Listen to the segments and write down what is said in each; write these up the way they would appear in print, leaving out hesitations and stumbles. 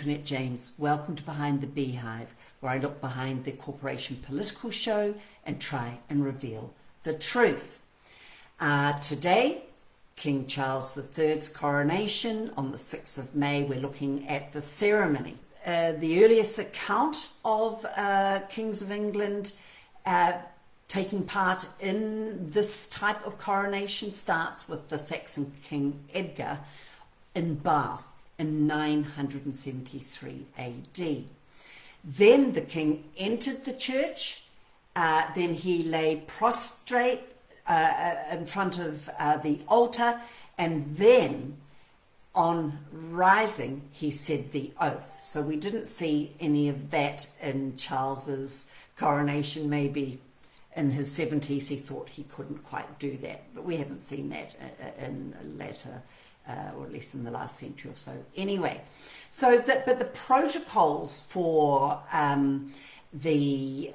Antoinette James. Welcome to Behind the Beehive, where I look behind the corporation political show and try and reveal the truth. Today, King Charles III's coronation on the 6th of May. We're looking at the ceremony. The earliest account of kings of England taking part in this type of coronation starts with the Saxon King Edgar in Bath in 973 AD. Then the king entered the church, then he lay prostrate in front of the altar, and then on rising he said the oath. So we didn't see any of that in Charles's coronation. Maybe in his 70s he thought he couldn't quite do that, but we haven't seen that in later or at least in the last century or so. Anyway, so but the protocols for the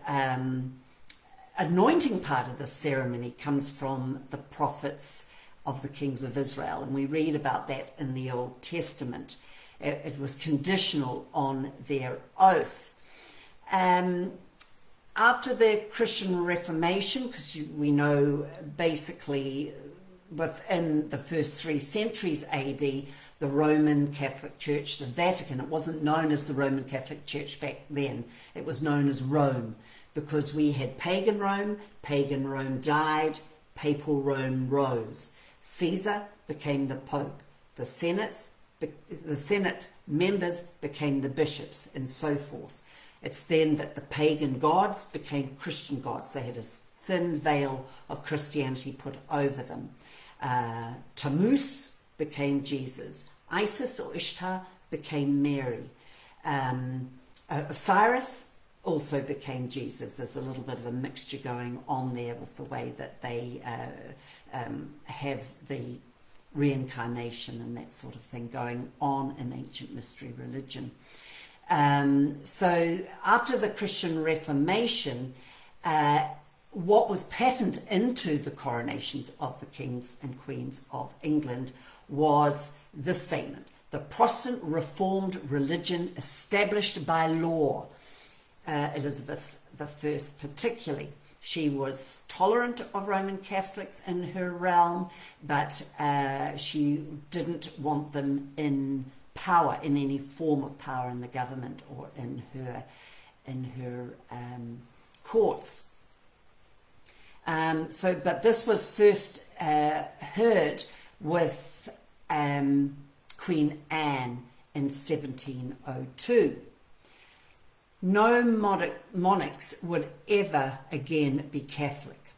anointing part of the ceremony comes from the prophets of the kings of Israel, and we read about that in the Old Testament. It was conditional on their oath. After the Christian Reformation, because we know basically within the first 3 centuries AD, the Roman Catholic Church, the Vatican, it wasn't known as the Roman Catholic Church back then, it was known as Rome, because we had pagan Rome died, papal Rome rose. Caesar became the Pope, the Senate members became the bishops, and so forth. It's then that the pagan gods became Christian gods. They had a thin veil of Christianity put over them. Tammuz became Jesus. Isis or Ishtar became Mary. Osiris also became Jesus. There's a little bit of a mixture going on there with the way that they have the reincarnation and that sort of thing going on in ancient mystery religion. So after the Christian Reformation, what was patterned into the coronations of the kings and queens of England was this statement: the Protestant Reformed religion established by law. Elizabeth I particularly, she was tolerant of Roman Catholics in her realm, but she didn't want them in power, in any form of power in the government or in her courts. But this was first heard with Queen Anne in 1702. No monarchs would ever again be Catholic.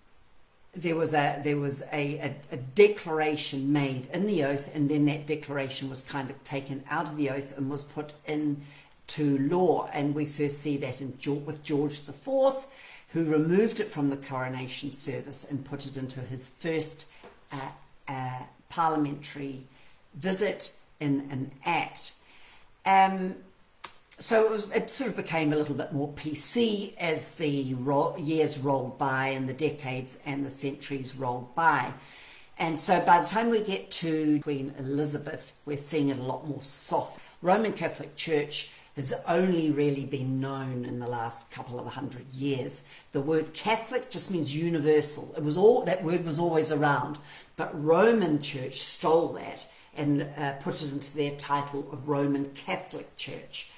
There was a declaration made in the oath, and then that declaration was kind of taken out of the oath and was put into law. And we first see that with George IV, who removed it from the coronation service and put it into his first parliamentary visit in an act. So it sort of became a little bit more PC as the years rolled by and the decades and the centuries rolled by. And so by the time we get to Queen Elizabeth, we're seeing it a lot more soft. Roman Catholic Church has only really been known in the last couple of 100 years. The word Catholic just means universal. That word was always around, but Roman Church stole that and put it into their title of Roman Catholic Church.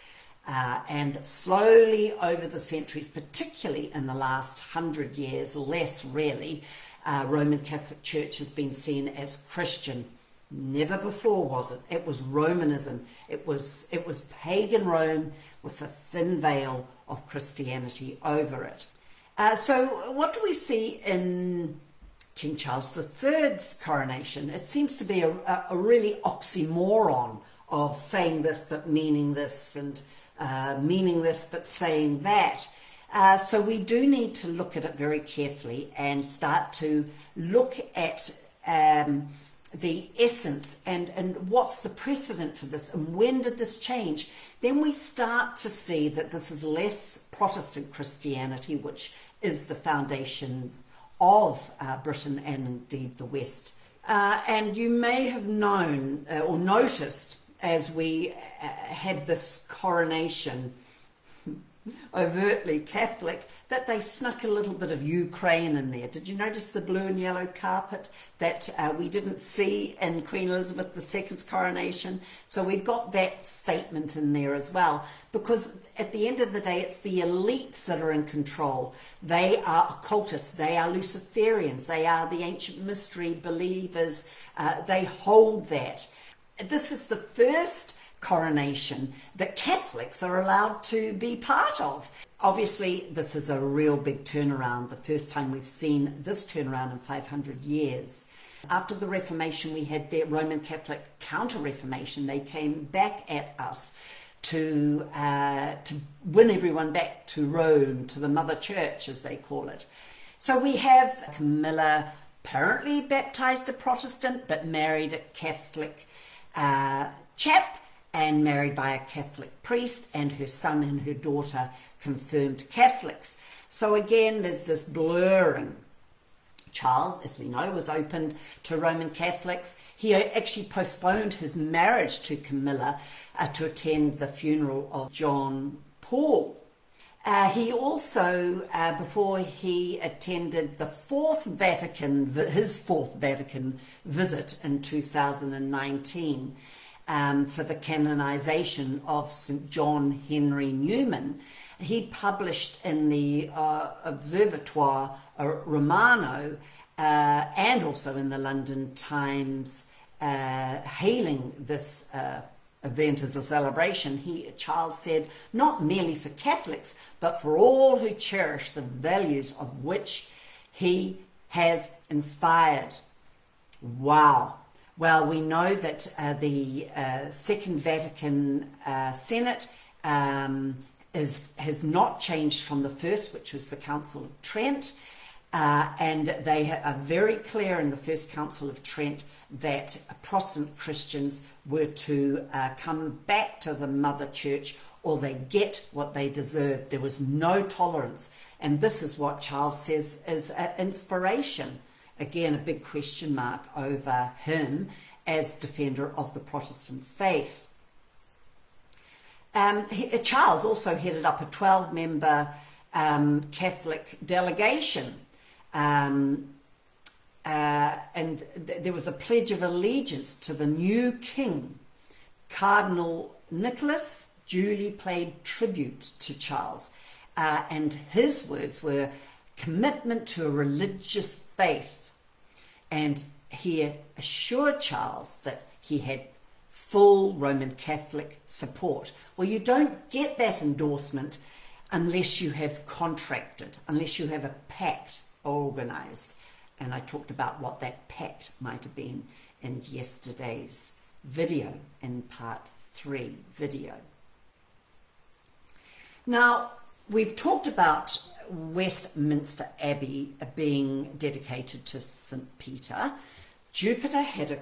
And slowly over the centuries, particularly in the last 100 years, less really, Roman Catholic Church has been seen as Christian. Never before was it. It was Romanism. It was pagan Rome with a thin veil of Christianity over it. So what do we see in King Charles III's coronation? It seems to be a really oxymoron of saying this but meaning this, and meaning this but saying that. So we do need to look at it very carefully and start to look at the essence and what's the precedent for this and when did this change. Then we start to see that this is less Protestant Christianity, which is the foundation of Britain and indeed the West. And you may have known or noticed as we had this coronation, overtly Catholic, that they snuck a little bit of Ukraine in there. Did you notice the blue and yellow carpet that we didn't see in Queen Elizabeth II's coronation? So we've got that statement in there as well, because at the end of the day, it's the elites that are in control. They are occultists, they are Luciferians, they are the ancient mystery believers, they hold that. This is the first coronation that Catholics are allowed to be part of. Obviously, this is a real big turnaround, the first time we've seen this turnaround in 500 years. After the Reformation, we had the Roman Catholic Counter-Reformation. They came back at us to win everyone back to Rome, to the Mother Church, as they call it. So we have Camilla, apparently baptized a Protestant, but married a Catholic chap, and married by a Catholic priest, and her son and her daughter confirmed Catholics. So again, there's this blurring. Charles, as we know, was opened to Roman Catholics. He actually postponed his marriage to Camilla to attend the funeral of John Paul. He also, before he attended his fourth Vatican visit in 2019, for the canonization of St. John Henry Newman, he published in the Observatoire Romano and also in the London Times hailing this event as a celebration. Charles said, not merely for Catholics, but for all who cherish the values of which he has inspired. Wow. Well, we know that the Second Vatican Senate has not changed from the first, which was the Council of Trent, and they are very clear in the First Council of Trent that Protestant Christians were to come back to the Mother Church, or they get what they deserve. There was no tolerance, and this is what Charles says is inspiration. Again, a big question mark over him as defender of the Protestant faith. Charles also headed up a 12-member Catholic delegation, and there was a pledge of allegiance to the new king. Cardinal Nicholas duly paid tribute to Charles, and his words were commitment to a religious faith. And he assured Charles that he had full Roman Catholic support. Well, you don't get that endorsement unless you have contracted, unless you have a pact organized. And I talked about what that pact might have been in yesterday's video, in part 3 video. Now, we've talked about Westminster Abbey being dedicated to St. Peter. Jupiter had a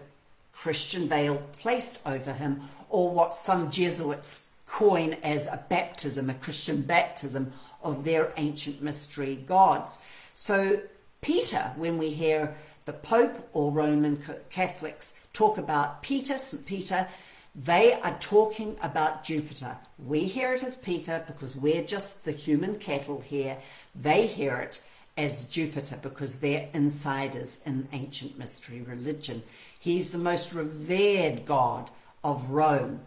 Christian veil placed over him, or what some Jesuits coin as a baptism, a Christian baptism of their ancient mystery gods. So Peter, when we hear the Pope or Roman Catholics talk about Peter, St. Peter, they are talking about Jupiter. We hear it as Peter because we're just the human cattle here. They hear it as Jupiter because they're insiders in ancient mystery religion. He's the most revered god of Rome.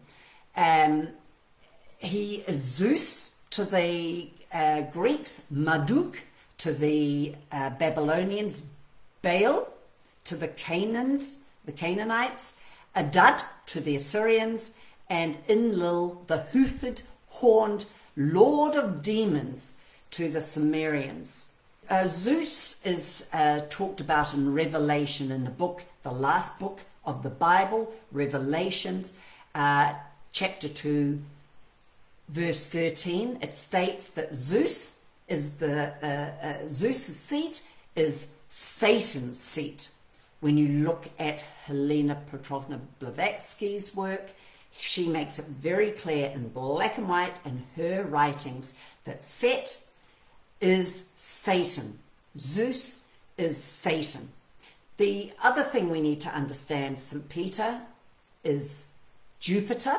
He is Zeus to the Greeks, Marduk to the Babylonians, Baal to the Canaanites, Adad to the Assyrians, and Enlil, the hoofed, horned lord of demons, to the Sumerians. Zeus is talked about in Revelation, in the last book of the Bible, Revelations, chapter 2, verse 13. It states that Zeus is Zeus's seat is Satan's seat. When you look at Helena Petrovna Blavatsky's work, she makes it very clear in black and white in her writings that Set is Satan. Zeus is Satan. The other thing we need to understand, St. Peter is Jupiter.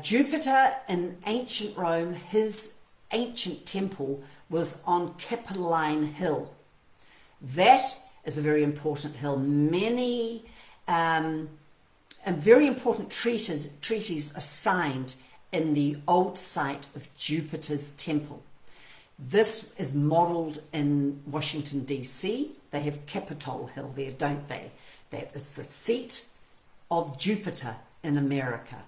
Jupiter in ancient Rome, his ancient temple was on Capitoline Hill. That is a very important hill. Many very important treaties are signed in the old site of Jupiter's temple. This is modelled in Washington, D.C. They have Capitol Hill there, don't they? That is the seat of Jupiter in America,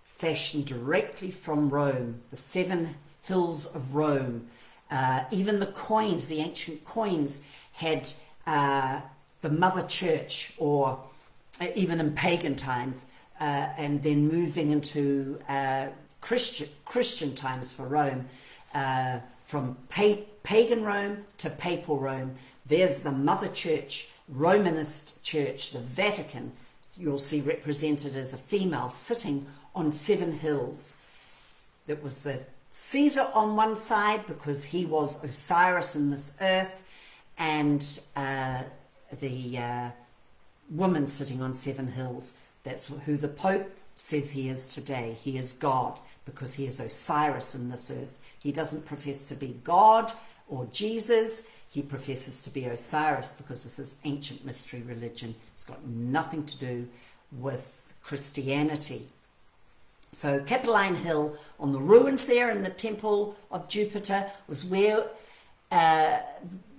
fashioned directly from Rome, the 7 hills of Rome. Even the coins, the ancient coins, had the Mother Church, or even in pagan times, and then moving into Christian times for Rome, from pagan Rome to papal Rome. There's the Mother Church, Romanist Church, the Vatican. You'll see represented as a female sitting on 7 hills. It was the Caesar on one side because he was Osiris in this earth, and the woman sitting on 7 hills. That's who the Pope says he is today. He is God because he is Osiris in this earth. He doesn't profess to be God or Jesus. He professes to be Osiris because this is ancient mystery religion. It's got nothing to do with Christianity. So Capitoline Hill, on the ruins there in the temple of Jupiter, was where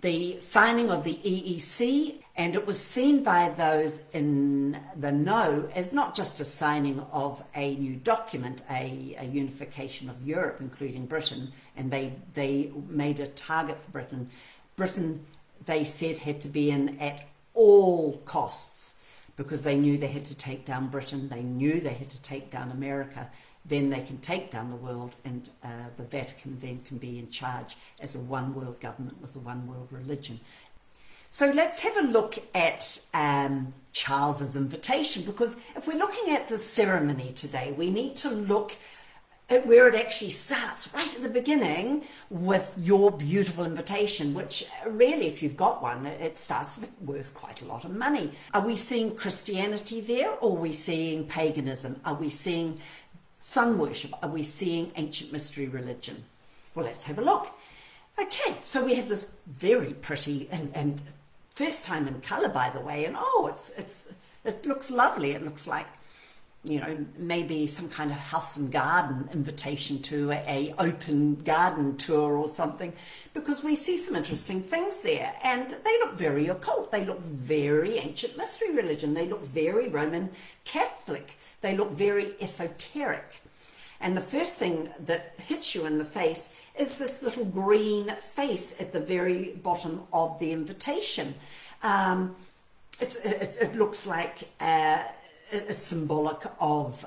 the signing of the EEC, and it was seen by those in the know as not just a signing of a new document, a unification of Europe, including Britain, and they made a target for Britain. Britain, they said, had to be in at all costs because they knew they had to take down Britain. They knew they had to take down America. Then they can take down the world, and the Vatican then can be in charge as a one world government with a one world religion. So let's have a look at Charles's invitation, because if we're looking at the ceremony today, we need to look at where it actually starts, right at the beginning, with your beautiful invitation, which really, if you've got one, it starts worth quite a lot of money. Are we seeing Christianity there, or are we seeing paganism? Are we seeing sun worship? Are we seeing ancient mystery religion? Well, let's have a look. Okay, so we have this very pretty and first time in colour, by the way, and it looks lovely. It looks like, you know, maybe some kind of house and garden invitation to a open garden tour or something, because we see some interesting things there, and they look very occult. They look very ancient mystery religion. They look very Roman Catholic. They look very esoteric. And the first thing that hits you in the face is this little green face at the very bottom of the invitation. It looks like it's symbolic of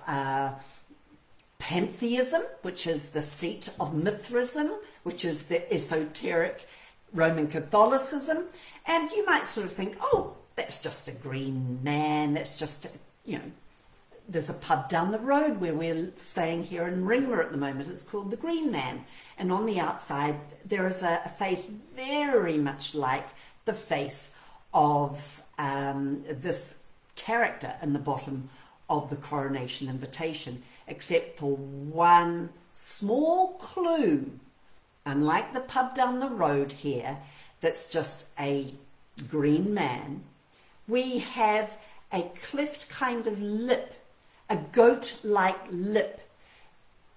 pantheism, which is the seat of Mithraism, which is the esoteric Roman Catholicism. And you might sort of think, oh, that's just a green man. That's just, you know, there's a pub down the road where we're staying here in Ringmer at the moment. It's called the Green Man. And on the outside, there is a face very much like the face of this character in the bottom of the coronation invitation, except for one small clue. Unlike the pub down the road here, that's just a green man, we have a cleft kind of lip, a goat-like lip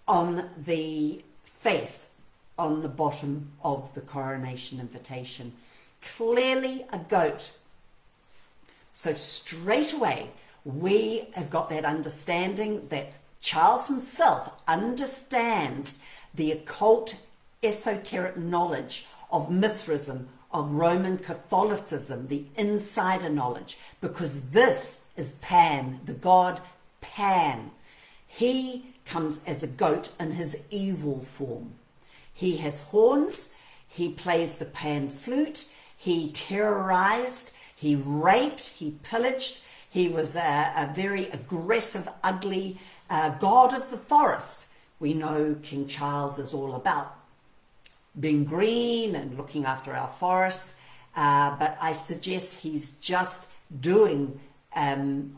on the face on the bottom of the coronation invitation. Clearly a goat. So straight away, we have got that understanding that Charles himself understands the occult, esoteric knowledge of Mithraism, of Roman Catholicism, the insider knowledge, because this is Pan, the god Pan. He comes as a goat in his evil form. He has horns, he plays the pan flute, he terrorized, he raped, he pillaged. He was a very aggressive, ugly god of the forest. We know King Charles is all about being green and looking after our forests, but I suggest he's just doing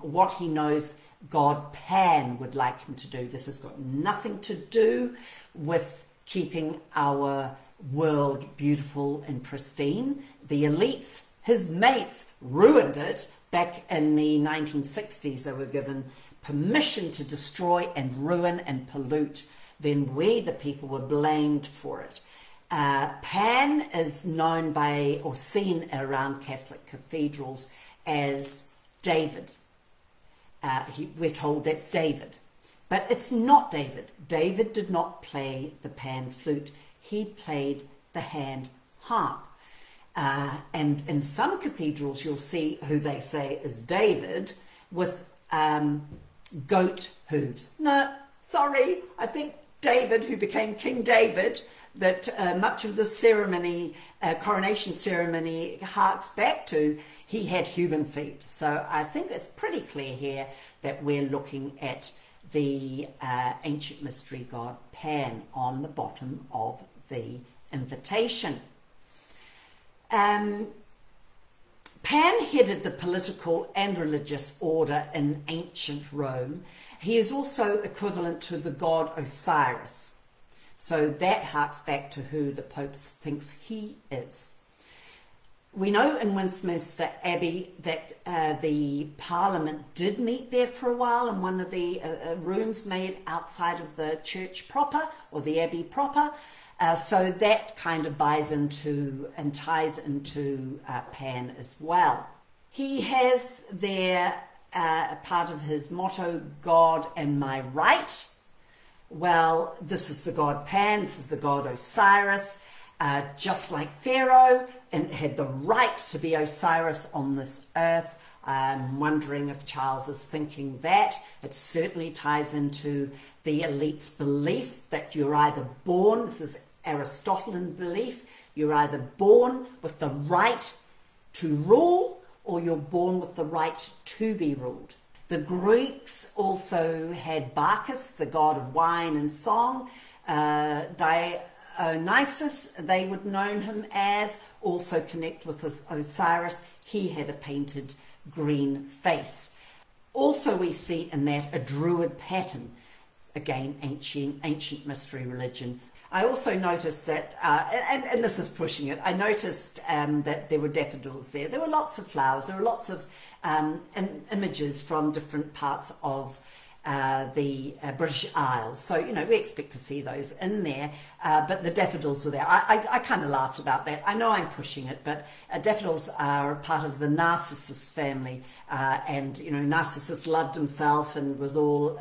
what he knows God Pan would like him to do. This has got nothing to do with keeping our world beautiful and pristine. The elites, his mates, ruined it back in the 1960s. They were given permission to destroy and ruin and pollute. Then we, the people, were blamed for it. Pan is known by or seen around Catholic cathedrals as David. We're told that's David. But it's not David. David did not play the pan flute. He played the hand harp. And in some cathedrals you'll see who they say is David with goat hooves. No, sorry, I think David, who became King David, that much of the ceremony, coronation ceremony, harks back to, he had human feet. So I think it's pretty clear here that we're looking at the ancient mystery god Pan on the bottom of the invitation. Pan headed the political and religious order in ancient Rome. He is also equivalent to the god Osiris. So that harks back to who the Pope thinks he is. We know in Westminster Abbey that the Parliament did meet there for a while in one of the rooms made outside of the church proper, or the Abbey proper. So that kind of buys into and ties into Pan as well. He has there a part of his motto, God and my right. Well, this is the god Pan, this is the god Osiris, just like Pharaoh, and had the right to be Osiris on this earth. I'm wondering if Charles is thinking that. It certainly ties into the elite's belief that you're either born, this is Aristotelian belief, you're either born with the right to rule or you're born with the right to be ruled. The Greeks also had Bacchus, the god of wine and song. Dionysus, they would know him as, also connect with this Osiris. He had a painted green face. Also we see in that a druid pattern, again ancient mystery religion. I also noticed that, and this is pushing it, I noticed that there were daffodils there. There were lots of flowers. There were lots of images from different parts of the British Isles. So, you know, we expect to see those in there, but the daffodils were there. I kind of laughed about that. I know I'm pushing it, but daffodils are a part of the Narcissus family, and, you know, Narcissus loved himself and was all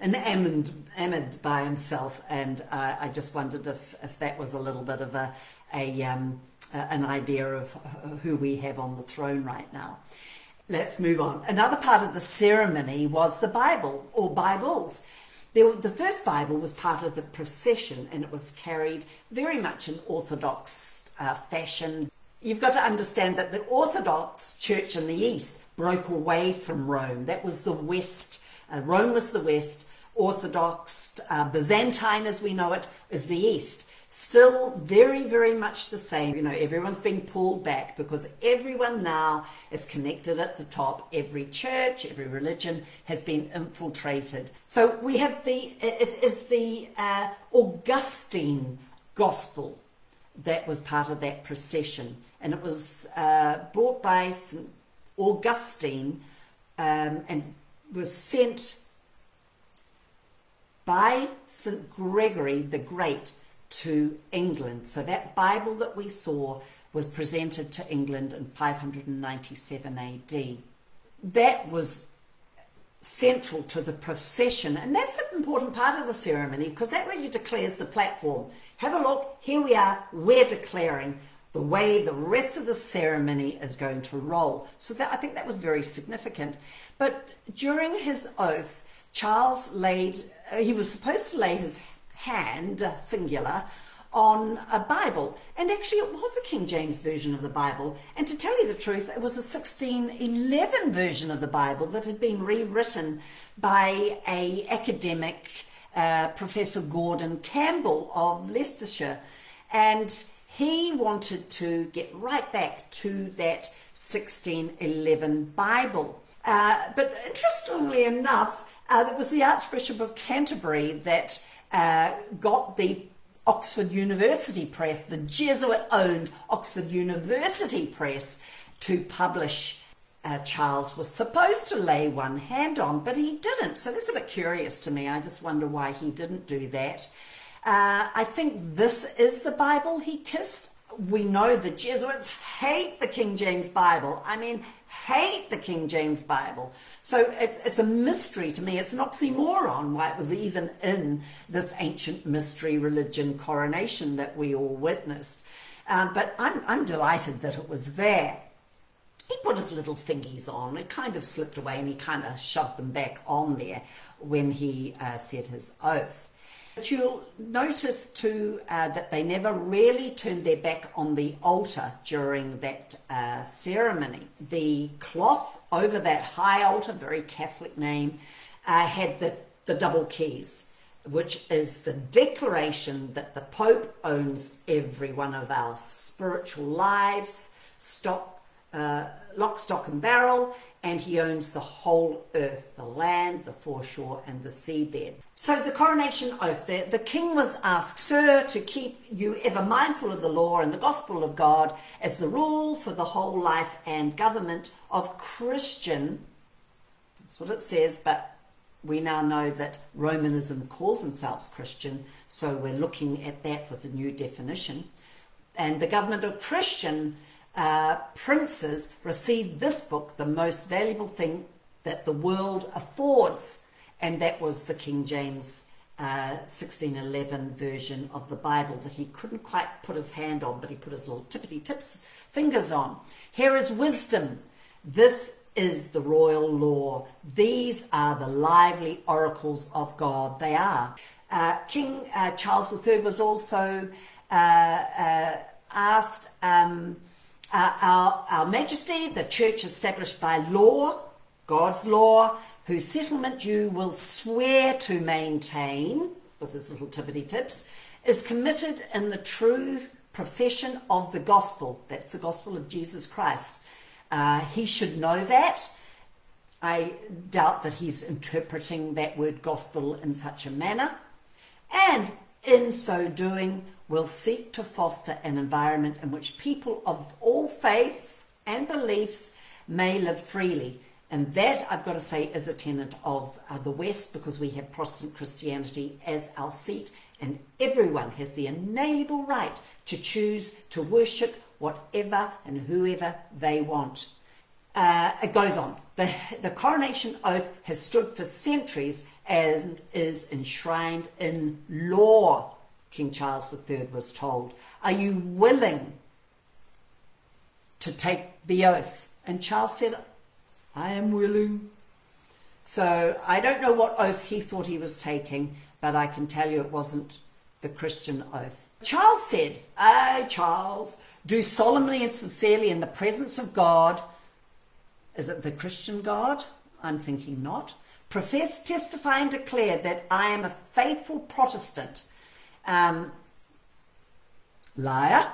enamored by himself, and I just wondered if that was a little bit of an idea of who we have on the throne right now. Let's move on. Another part of the ceremony was the Bible, or Bibles. The first Bible was part of the procession, and it was carried very much in Orthodox fashion. You've got to understand that the Orthodox Church in the East broke away from Rome. That was the West. Rome was the West. Orthodox, Byzantine as we know it, is the East. Still very, very much the same. You know, everyone's being pulled back because everyone now is connected at the top. Every church, every religion has been infiltrated. So we have it is the Augustine gospel that was part of that procession. And it was brought by St. Augustine and was sent by St. Gregory the Great to England. So that Bible that we saw was presented to England in 597 AD. That was central to the procession, and that's an important part of the ceremony because that really declares the platform. Have a look, here we are, we're declaring the way the rest of the ceremony is going to roll. So that, I think that was very significant. But during his oath, Charles he was supposed to lay his hand, singular, on a Bible. And actually it was a King James version of the Bible. And to tell you the truth, it was a 1611 version of the Bible that had been rewritten by an academic, Professor Gordon Campbell of Leicestershire. And he wanted to get right back to that 1611 Bible. But interestingly enough, it was the Archbishop of Canterbury that got the Oxford University Press, the Jesuit-owned Oxford University Press, to publish. Charles was supposed to lay one hand on, but he didn't. So that's a bit curious to me. I just wonder why he didn't do that. I think this is the Bible he kissed. We know the Jesuits hate the King James Bible. I mean, hate the King James Bible. So it's a mystery to me. It's an oxymoron why it was even in this ancient mystery religion coronation that we all witnessed. But I'm delighted that it was there. He put his little fingies on. It kind of slipped away and he kind of shoved them back on there when he said his oath. But you'll notice too that they never really turned their back on the altar during that ceremony. The cloth over that high altar, very Catholic name, had the double keys, which is the declaration that the Pope owns every one of our spiritual lives, lock, stock and barrel, and he owns the whole earth, the land, the foreshore and the seabed. So the coronation oath, the king was asked, "Sir, to keep you ever mindful of the law and the gospel of God as the rule for the whole life and government of Christian," that's what it says, but we now know that Romanism calls themselves Christian, so we're looking at that with a new definition. "And the government of Christian princes receive this book, the most valuable thing that the world affords," and that was the King James 1611 version of the Bible that he couldn't quite put his hand on, but he put his little tippity tips fingers on. "Here is wisdom. This is the royal law. These are the lively oracles of God." They are. King Charles III was also asked, Our Majesty, the church established by law, God's law, whose settlement you will swear to maintain," with his little tippity tips, "is committed in the true profession of the gospel." That's the gospel of Jesus Christ. He should know that. I doubt that he's interpreting that word gospel in such a manner. "And in so doing, will seek to foster an environment in which people of all faiths and beliefs may live freely." And that, I've got to say, is a tenet of the West, because we have Protestant Christianity as our seat, and everyone has the inalienable right to choose to worship whatever and whoever they want. It goes on. The coronation oath has stood for centuries and is enshrined in law, King Charles III was told. "Are you willing to take the oath?" And Charles said, "I am willing." So I don't know what oath he thought he was taking, but I can tell you it wasn't the Christian oath. Charles said, "I, Charles, do solemnly and sincerely in the presence of God," is it the Christian God? I'm thinking not. "Profess, testify and declare that I am a faithful Protestant." Liar.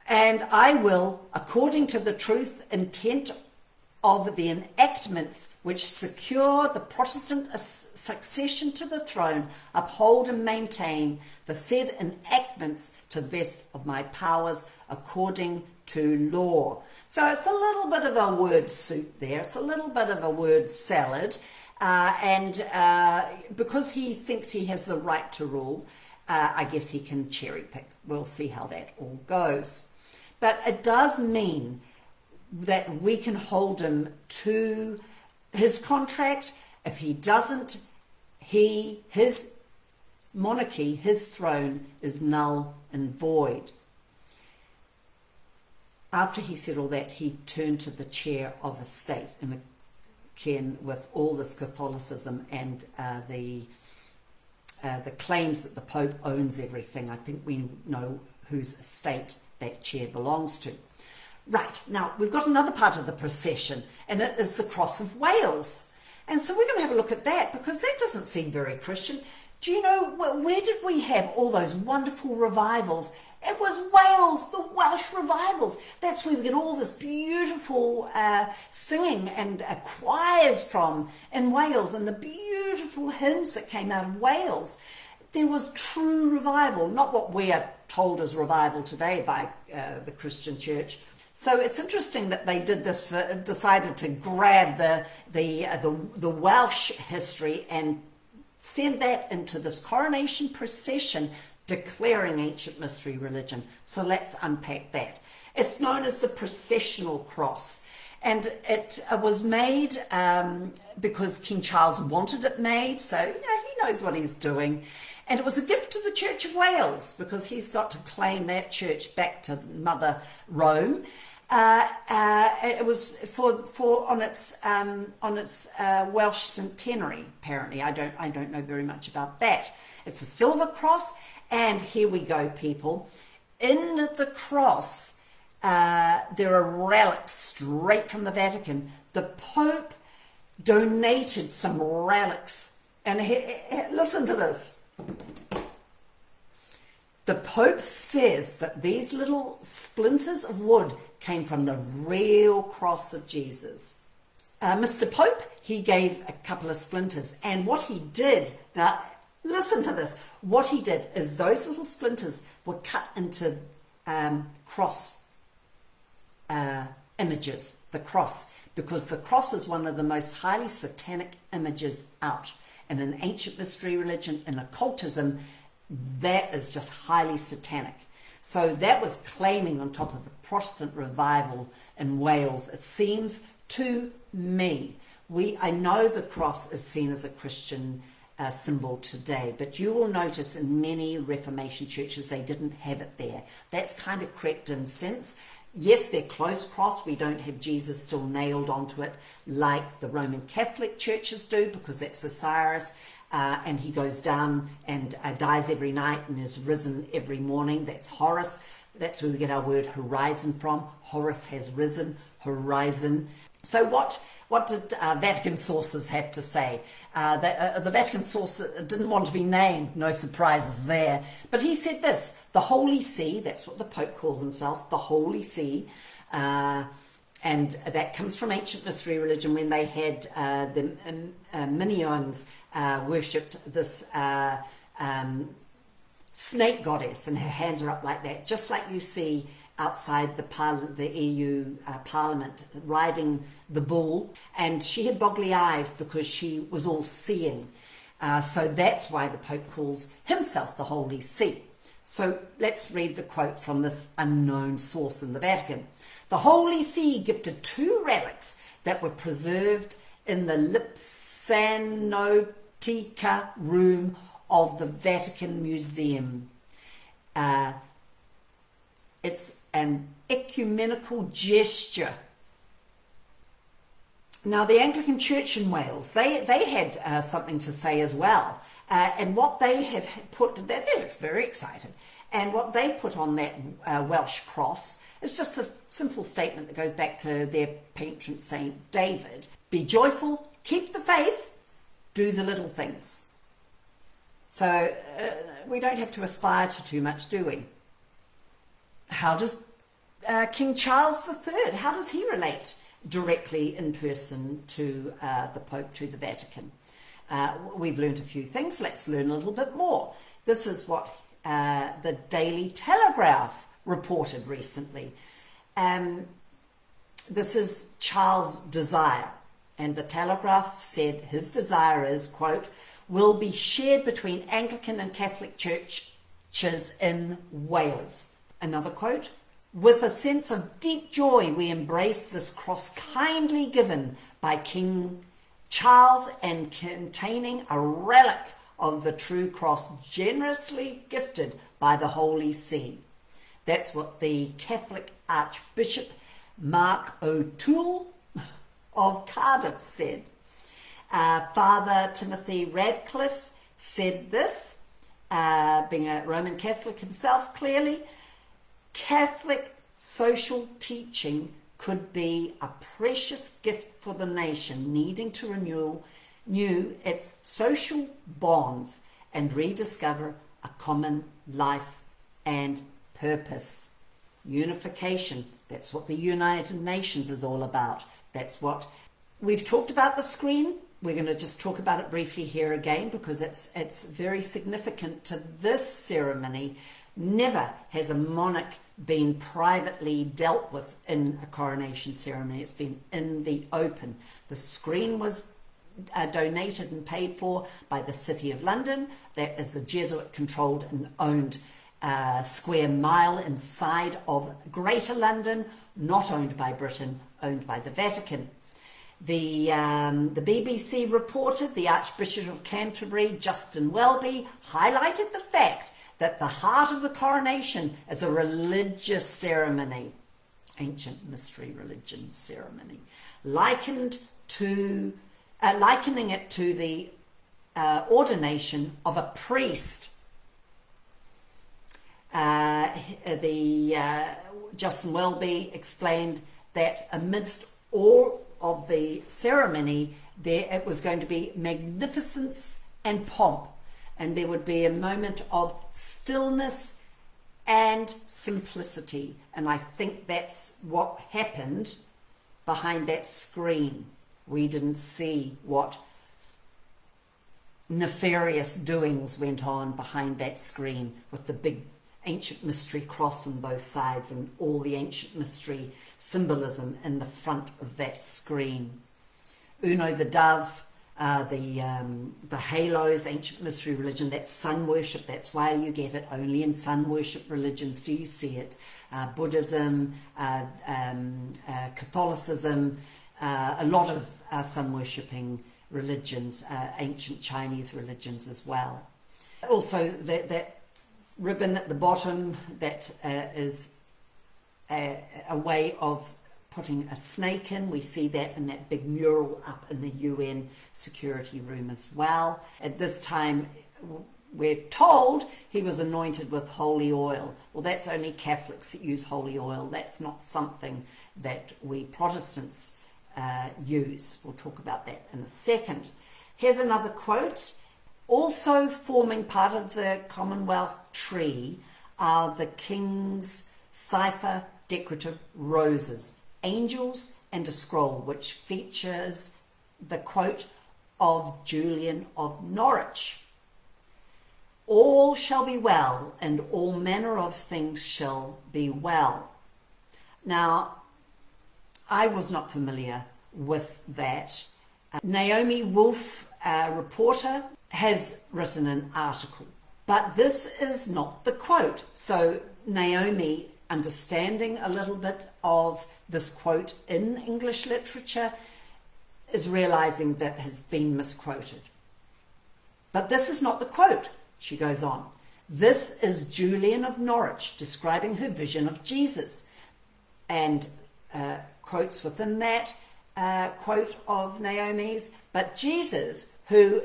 "And I will, according to the truth intent of the enactments which secure the Protestant succession to the throne, uphold and maintain the said enactments to the best of my powers according to law." So it's a little bit of a word soup there. It's a little bit of a word salad. And because he thinks he has the right to rule, I guess he can cherry pick. We'll see how that all goes. But it does mean that we can hold him to his contract. If he doesn't, his monarchy, his throne is null and void. After he said all that, he turned to the chair of a state, and again with all this Catholicism and the claims that the Pope owns everything. I think we know whose estate that chair belongs to. Right, now we've got another part of the procession, and it is the Cross of Wales. And so we're going to have a look at that, because that doesn't seem very Christian. Do you know, where did we have all those wonderful revivals It was Wales, the Welsh revivals. That's where we get all this beautiful singing and choirs from in Wales, and the beautiful hymns that came out of Wales. There was true revival, not what we are told as revival today by the Christian church. So it's interesting that they did this, decided to grab the Welsh history and send that into this coronation procession declaring ancient mystery religion. So let's unpack that. It's known as the processional cross, and it was made because King Charles wanted it made, so he knows what he's doing. And it was a gift to the Church of Wales because he's got to claim that church back to Mother Rome. It was on its Welsh centenary. Apparently, I don't know very much about that. It's a silver cross, and here we go, people. In the cross, there are relics straight from the Vatican. The Pope donated some relics, and listen to this. The Pope says that these little splinters of wood came from the real cross of Jesus. Mr. Pope, he gave a couple of splinters, and what he did, now listen to this, what he did is those little splinters were cut into cross images, the cross, because the cross is one of the most highly satanic images out. In an ancient mystery religion, in occultism, that is just highly satanic. So that was claiming on top of the Protestant revival in Wales, it seems to me. I know the cross is seen as a Christian symbol today, but you will notice in many Reformation churches they didn't have it there. That's kind of crept in since. Yes, they're close cross. We don't have Jesus still nailed onto it like the Roman Catholic churches do, because that's Osiris, and he goes down and dies every night and is risen every morning. That's Horus. That's where we get our word horizon from. Horus has risen, horizon. So what did Vatican sources have to say? The Vatican source didn't want to be named, no surprises there. But he said this, the Holy See, that's what the Pope calls himself, the Holy See, and that comes from ancient mystery religion when they had the Minoans worshipped this snake goddess, and her hands are up like that, just like you see outside the EU Parliament, riding the bull, and she had boggly eyes because she was all seeing. So that's why the Pope calls himself the Holy See. So let's read the quote from this unknown source in the Vatican. The Holy See gifted 2 relics that were preserved in the Lipsanotica room of the Vatican Museum. It's an ecumenical gesture. Now, the Anglican Church in Wales, they had something to say as well. And what they have put, they're very excited. And what they put on that Welsh cross is just a simple statement that goes back to their patron saint, David. Be joyful, keep the faith, do the little things. So we don't have to aspire to too much, do we? How does King Charles III, how does he relate directly in person to the Pope, to the Vatican? We've learned a few things. Let's learn a little bit more. This is what the Daily Telegraph reported recently. This is Charles' desire, and the Telegraph said his desire is, quote, will be shared between Anglican and Catholic churches in Wales. Another quote, with a sense of deep joy we embrace this cross kindly given by King Charles and containing a relic of the true cross generously gifted by the Holy See. That's what the Catholic Archbishop Mark O'Toole of Cardiff said. Father Timothy Radcliffe said this, being a Roman Catholic himself, clearly, Catholic social teaching could be a precious gift for the nation needing to renew its social bonds and rediscover a common life and purpose. Unification, that's what the United Nations is all about. That's what we've talked about. The screen, we're going to just talk about it briefly here again because it's very significant to this ceremony. Never has a monarch been privately dealt with in a coronation ceremony. It's been in the open. The screen was donated and paid for by the City of London. That is the Jesuit controlled and owned square mile inside of Greater London, not owned by Britain, owned by the Vatican. The BBC reported the Archbishop of Canterbury, Justin Welby, highlighted the fact that the heart of the coronation is a religious ceremony, ancient mystery religion ceremony, likening it to the ordination of a priest. Justin Welby explained that amidst all of the ceremony, it was going to be magnificence and pomp, and there would be a moment of stillness and simplicity. And I think that's what happened behind that screen. We didn't see what nefarious doings went on behind that screen with the big ancient mystery cross on both sides and all the ancient mystery symbolism in the front of that screen. Uno the dove, the halos, ancient mystery religion, that's sun worship. That's why you get it only in sun worship religions. Do you see it? Buddhism, Catholicism, a lot of sun worshipping religions, ancient Chinese religions as well. Also, that ribbon at the bottom, that is a way of putting a snake in. We see that in that big mural up in the UN security room as well. At this time, we're told he was anointed with holy oil. Well, that's only Catholics that use holy oil. That's not something that we Protestants use. We'll talk about that in a second. Here's another quote. Also forming part of the Commonwealth tree are the King's cipher decorative roses, angels, and a scroll, which features the quote of Julian of Norwich. All shall be well, and all manner of things shall be well. Now, I was not familiar with that. Naomi Wolf, a reporter, has written an article, but this is not the quote. So Naomi, understanding a little bit of this quote in English literature, is realizing that has been misquoted. But this is not the quote, she goes on. This is Julian of Norwich describing her vision of Jesus, and quotes within that quote of Naomi's, but Jesus, who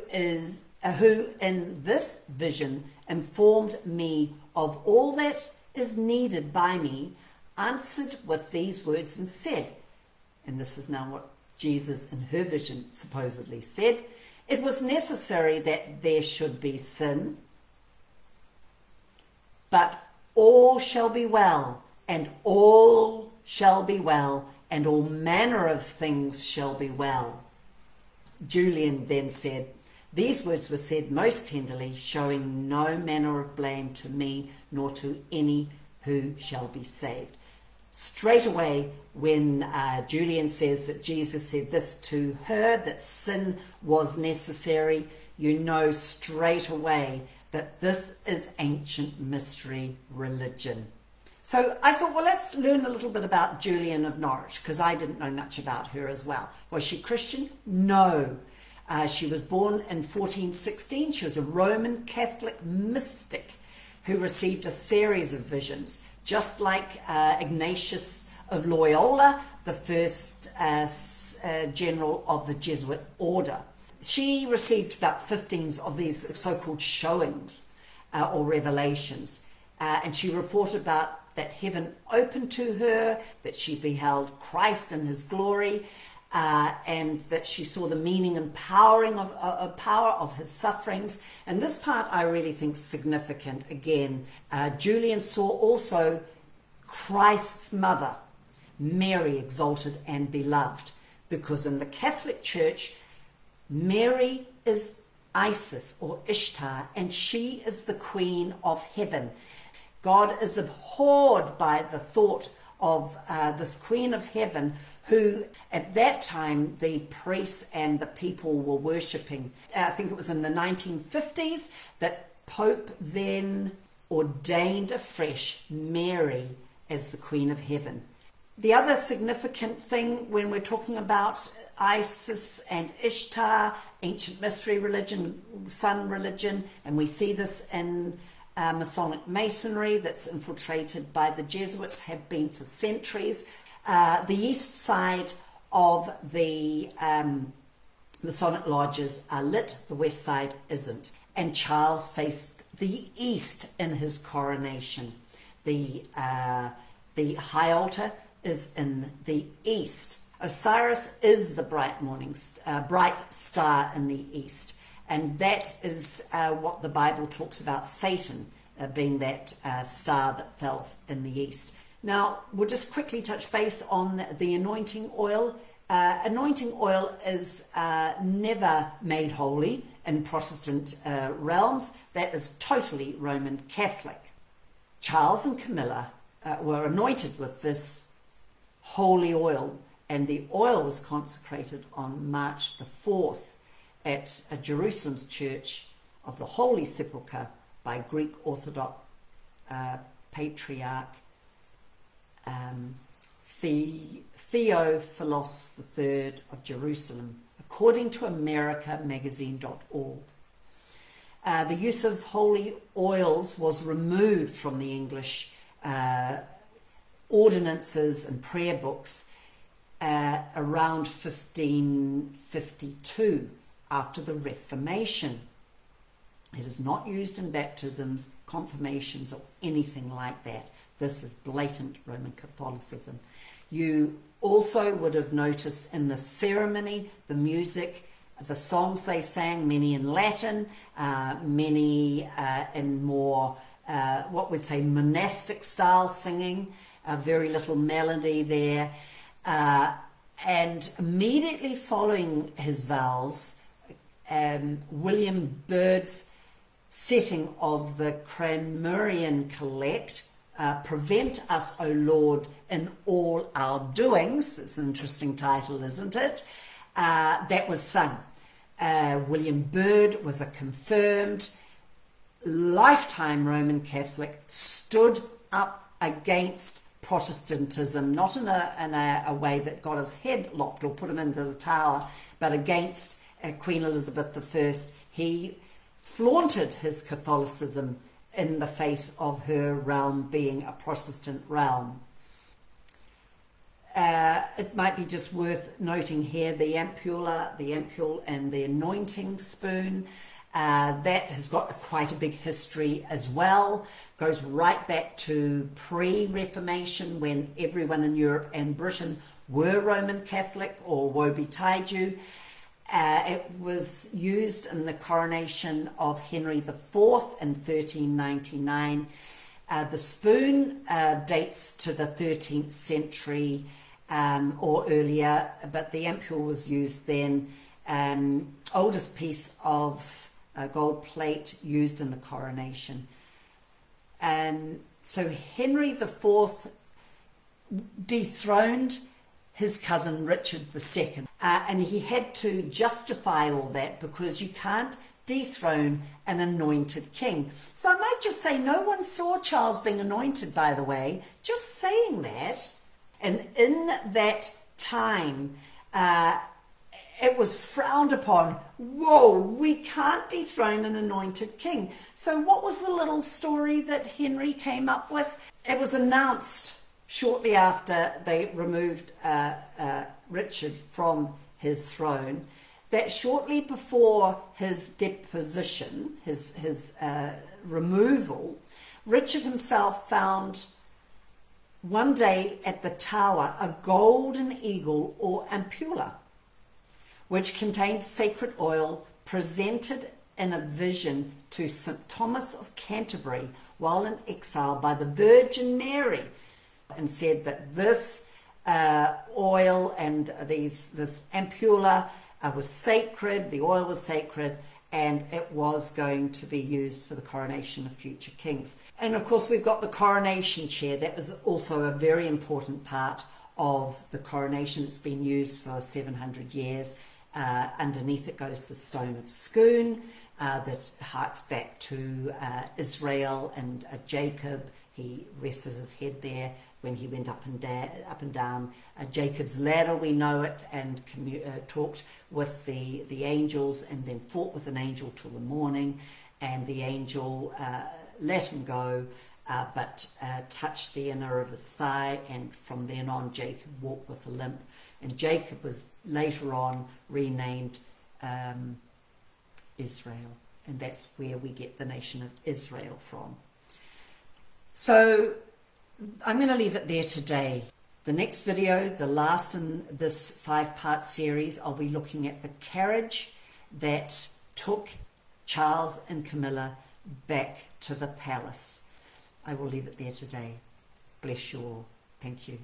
in this vision informed me of all that is needed by me, answered with these words and said, and this is now what Jesus in her vision supposedly said, it was necessary that there should be sin, but all shall be well, and all shall be well, and all manner of things shall be well. Julian then said, these words were said most tenderly, showing no manner of blame to me, nor to any who shall be saved. Straight away, when Julian says that Jesus said this to her, that sin was necessary, you know straight away that this is ancient mystery religion. So I thought, well, let's learn a little bit about Julian of Norwich, because I didn't know much about her as well. Was she Christian? No. She was born in 1416. She was a Roman Catholic mystic who received a series of visions, just like Ignatius of Loyola, the first general of the Jesuit order. She received about 15 of these so-called showings or revelations, and she reported about that heaven opened to her, that she beheld Christ in his glory, and that she saw the meaning and power of his sufferings. And this part I really think is significant. Again, Julian saw also Christ's mother, Mary, exalted and beloved, because in the Catholic Church, Mary is Isis or Ishtar, and she is the Queen of Heaven. God is abhorred by the thought of this Queen of Heaven, who at that time the priests and the people were worshipping. I think it was in the 1950s that Pope then ordained afresh Mary as the Queen of Heaven. The other significant thing when we're talking about Isis and Ishtar, ancient mystery religion, sun religion, and we see this in Masonic masonry that's infiltrated by the Jesuits, have been for centuries. The east side of the Masonic lodges are lit, the west side isn't. And Charles faced the east in his coronation. The high altar is in the east. Osiris is the bright star in the east, and that is what the Bible talks about Satan being that star that fell in the east. Now, we'll just quickly touch base on the anointing oil. Anointing oil is never made holy in Protestant realms. That is totally Roman Catholic. Charles and Camilla were anointed with this holy oil, and the oil was consecrated on March the 4th at Jerusalem's Church of the Holy Sepulchre by Greek Orthodox Patriarch Theophilos III of Jerusalem, according to AmericaMagazine.org. The use of holy oils was removed from the English ordinances and prayer books around 1552 after the Reformation. It is not used in baptisms, confirmations, or anything like that. This is blatant Roman Catholicism. You also would have noticed in the ceremony, the music, the songs they sang, many in Latin, many in more, what we'd say, monastic style singing, very little melody there. And immediately following his vows, William Byrd's setting of the Cranmerian Collect, Prevent Us, O Lord, in All Our Doings. It's an interesting title, isn't it? That was sung. William Byrd was a confirmed lifetime Roman Catholic, stood up against Protestantism, not in a way that got his head lopped or put him into the tower, but against Queen Elizabeth I. He flaunted his Catholicism in the face of her realm being a Protestant realm. It might be just worth noting here the ampule and the anointing spoon. That has got quite a big history as well. Goes right back to pre-Reformation, when everyone in Europe and Britain were Roman Catholic or woe betide you. It was used in the coronation of Henry IV in 1399. The spoon dates to the 13th century or earlier, but the ampule was used then. Oldest piece of gold plate used in the coronation. So Henry IV dethroned his cousin Richard II, and he had to justify all that because you can't dethrone an anointed king. So I might just say no one saw Charles being anointed, by the way, just saying that. And in that time, it was frowned upon. Whoa, we can't dethrone an anointed king. So what was the little story that Henry came up with? It was announced shortly after they removed Richard from his throne, that shortly before his deposition, his removal, Richard himself found one day at the tower a golden eagle or ampulla, which contained sacred oil, presented in a vision to St. Thomas of Canterbury while in exile by the Virgin Mary, and said that this oil and this ampulla was sacred, the oil was sacred, and it was going to be used for the coronation of future kings. And of course we've got the coronation chair. That was also a very important part of the coronation. It's been used for 700 years. Underneath it goes the stone of Scone that harks back to Israel and Jacob. He rested his head there when he went up and down Jacob's ladder, we know it, and talked with the angels, and then fought with an angel till the morning, and the angel let him go, but touched the inner of his thigh, and from then on Jacob walked with a limp, and Jacob was later on renamed Israel, and that's where we get the nation of Israel from. So I'm going to leave it there today. The next video, the last in this 5-part series, I'll be looking at the carriage that took Charles and Camilla back to the palace. I will leave it there today. Bless you all. Thank you.